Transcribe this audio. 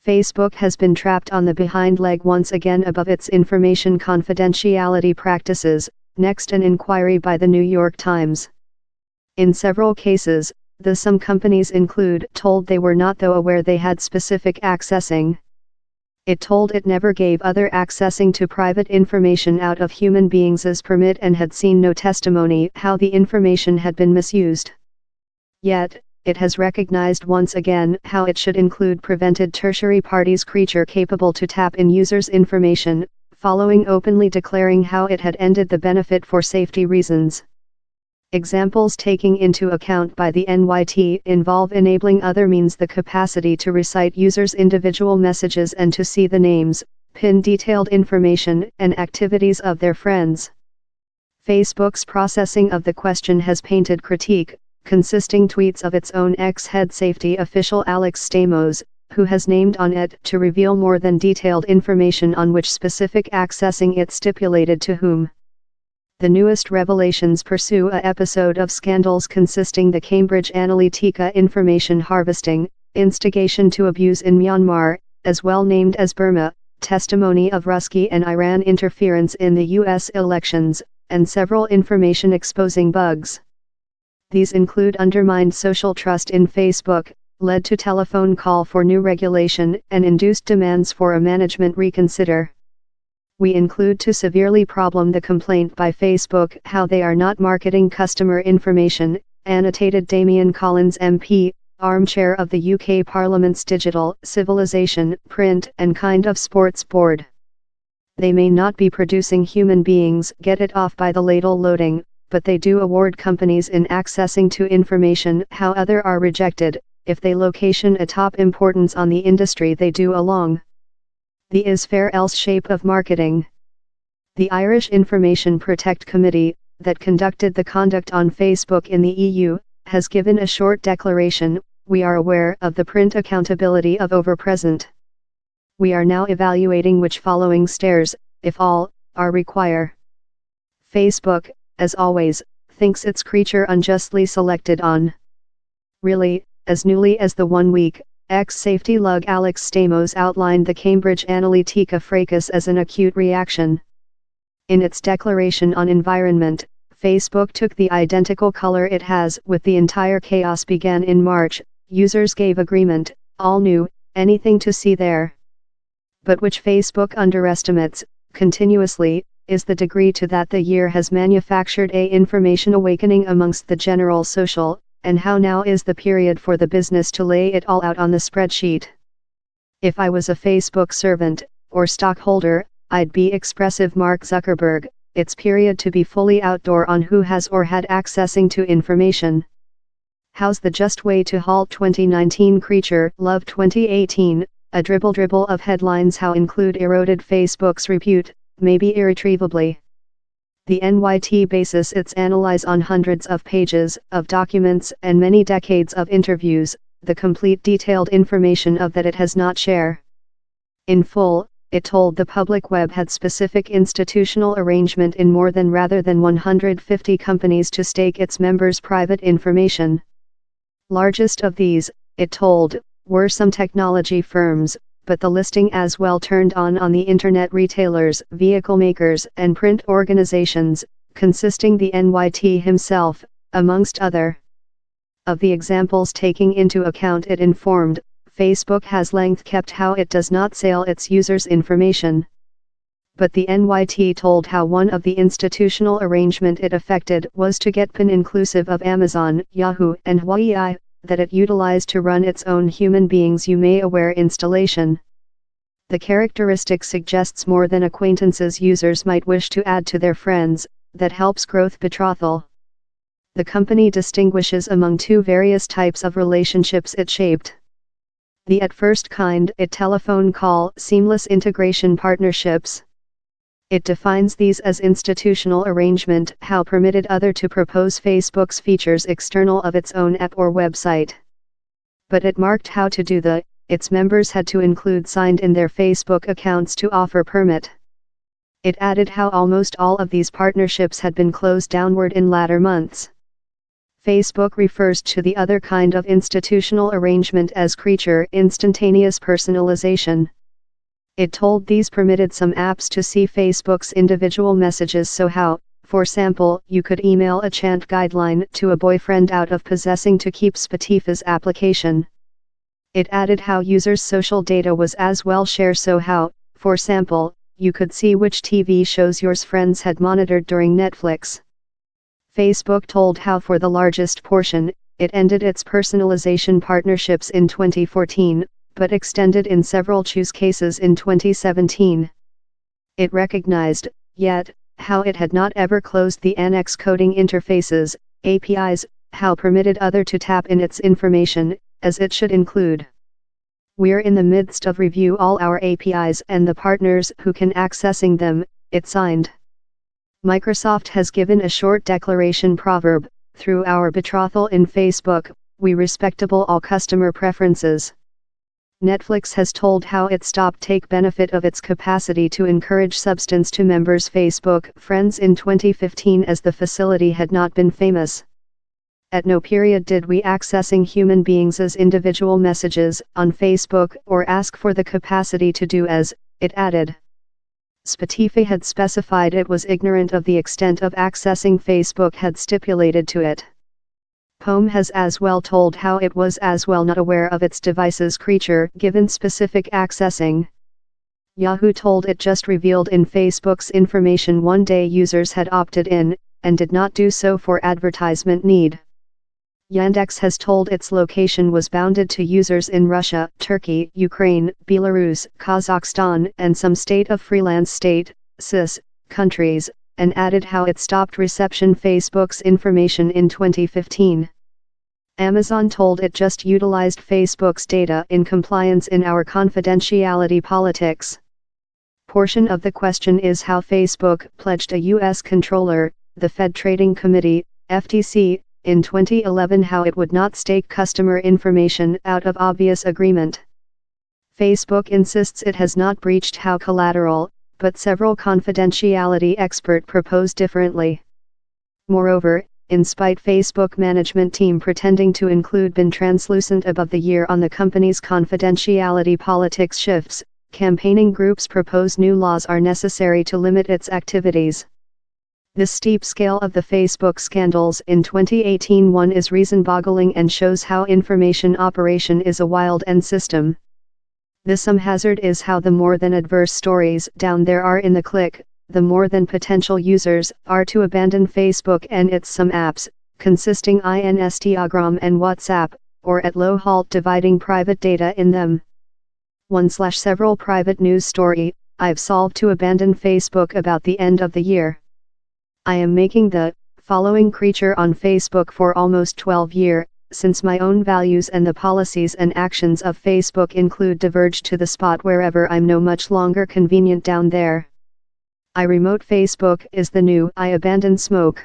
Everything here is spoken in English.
Facebook has been trapped on the behind leg once again above its information confidentiality practices, next an inquiry by the New York Times. In several cases, some companies include told they were not though aware they had specific accessing. It told it never gave other accessing to private information out of human beings' permit and had seen no testimony how the information had been misused. Yet, it has recognized once again how it should include prevented tertiary parties creature capable to tap in users' information, following openly declaring how it had ended the benefit for safety reasons. Examples taking into account by the NYT involve enabling other means the capacity to recite users' individual messages and to see the names, PIN detailed information and activities of their friends. Facebook's processing of the question has painted critique, consisting tweets of its own ex-head safety official Alex Stamos, who has named on it to reveal more than detailed information on which specific accessing it stipulated to whom. The newest revelations pursue a episode of scandals consisting the Cambridge Analytica information harvesting, instigation to abuse in Myanmar, as well named as Burma, testimony of Rusky and Iran interference in the U.S. elections, and several information exposing bugs. These include undermined social trust in Facebook, led to telephone call for new regulation and induced demands for a management reconsider. We include to severely problem the complaint by Facebook how they are not marketing customer information, annotated Damian Collins MP, armchair of the UK Parliament's Digital, Civilization, Print and Kind of Sports Board. They may not be producing human beings, get it off by the ladle loading, but they do award companies in accessing to information how other are rejected, if they location a top importance on the industry they do along. The is fair else shape of marketing. The Irish Information Protect Committee, that conducted the conduct on Facebook in the EU, has given a short declaration: we are aware of the print accountability of overpresent. We are now evaluating which following stairs, if all, are required. Facebook, as always, thinks its creature unjustly selected on. Really, as newly as the 1 week, ex-safety lug Alex Stamos outlined the Cambridge Analytica fracas as an acute reaction. In its declaration on environment, Facebook took the identical color it has with the entire chaos began in March. Users gave agreement, all new, anything to see there. But which Facebook underestimates, continuously, is the degree to that the year has manufactured a information awakening amongst the general social, and how now is the period for the business to lay it all out on the spreadsheet. If I was a Facebook servant, or stockholder, I'd be expressive Mark Zuckerberg, it's period to be fully outdoor on who has or had accessing to information. How's the just way to halt 2019 creature, love 2018, a dribble of headlines how include eroded Facebook's repute, maybe irretrievably. The NYT bases its analyze on hundreds of pages of documents and many decades of interviews, the complete detailed information of that it has not share. In full, it told the public web had specific institutional arrangement in more than rather than 150 companies to stake its members' private information. Largest of these, it told, were some technology firms, but the listing as well turned on the internet retailers, vehicle makers and print organizations, consisting the NYT himself, amongst other. Of the examples taking into account it informed, Facebook has length kept how it does not sell its users' information. But the NYT told how one of the institutional arrangement it affected was to get PIN inclusive of Amazon, Yahoo and Huawei, that it utilized to run its own human beings you may aware installation. The characteristic suggests more than acquaintances users might wish to add to their friends, that helps growth betrothal. The company distinguishes among two various types of relationships it shaped. The at first kind, it telephone call, seamless integration partnerships. It defines these as institutional arrangement, how permitted other to propose Facebook's features external of its own app or website. But it marked how to do its members had to include signed in their Facebook accounts to offer permit. It added how almost all of these partnerships had been closed downward in latter months. Facebook refers to the other kind of institutional arrangement as creature instantaneous personalization. It told these permitted some apps to see Facebook's individual messages, so how, for example, you could email a chant guideline to a boyfriend out of possessing to keep Spotify's application. It added how users' social data was as well share, so how, for example, you could see which TV shows your friends had monitored during Netflix. Facebook told how for the largest portion, it ended its personalization partnerships in 2014, but extended in several use cases in 2017. It recognized, yet, how it had not ever closed the Annex coding interfaces, APIs, how permitted other to tap in its information, as it should include. We're in the midst of review all our APIs and the partners who can accessing them, it signed. Microsoft has given a short declaration proverb, through our betrothal in Facebook, we respectable all customer preferences. Netflix has told how it stopped take benefit of its capacity to encourage substance to members' Facebook friends in 2015 as the facility had not been famous. At no period did we accessing human beings as individual messages on Facebook or ask for the capacity to do as, it added. Spotify had specified it was ignorant of the extent of accessing Facebook had stipulated to it. Home has as well told how it was as well not aware of its device's creature given specific accessing. Yahoo told it just revealed in Facebook's information one day users had opted in, and did not do so for advertisement need. Yandex has told its location was bounded to users in Russia, Turkey, Ukraine, Belarus, Kazakhstan, and some state of freelance state, CIS, countries, and added how it stopped reception Facebook's information in 2015. Amazon told it just utilized Facebook's data in compliance in our confidentiality politics. Portion of the question is how Facebook pledged a U.S. controller, the Fed Trading Committee, FTC, in 2011 how it would not stake customer information out of obvious agreement. Facebook insists it has not breached how collateral, but several confidentiality experts propose differently. Moreover, in spite Facebook management team pretending to include been translucent above the year on the company's confidentiality politics shifts, campaigning groups propose new laws are necessary to limit its activities. This steep scale of the Facebook scandals in 2018 one is reason-boggling and shows how information operation is a wild end system. The sum hazard is how the more than adverse stories down there are in the click, the more than potential users are to abandon Facebook and its some apps, consisting Instagram and WhatsApp, or at low halt dividing private data in them. 1/several private news story, I've solved to abandon Facebook about the end of the year. I am making the following creature on Facebook for almost 12 years, since my own values and the policies and actions of Facebook include diverge to the spot wherever I'm no much longer convenient down there. I remote Facebook is the new I abandon smoke.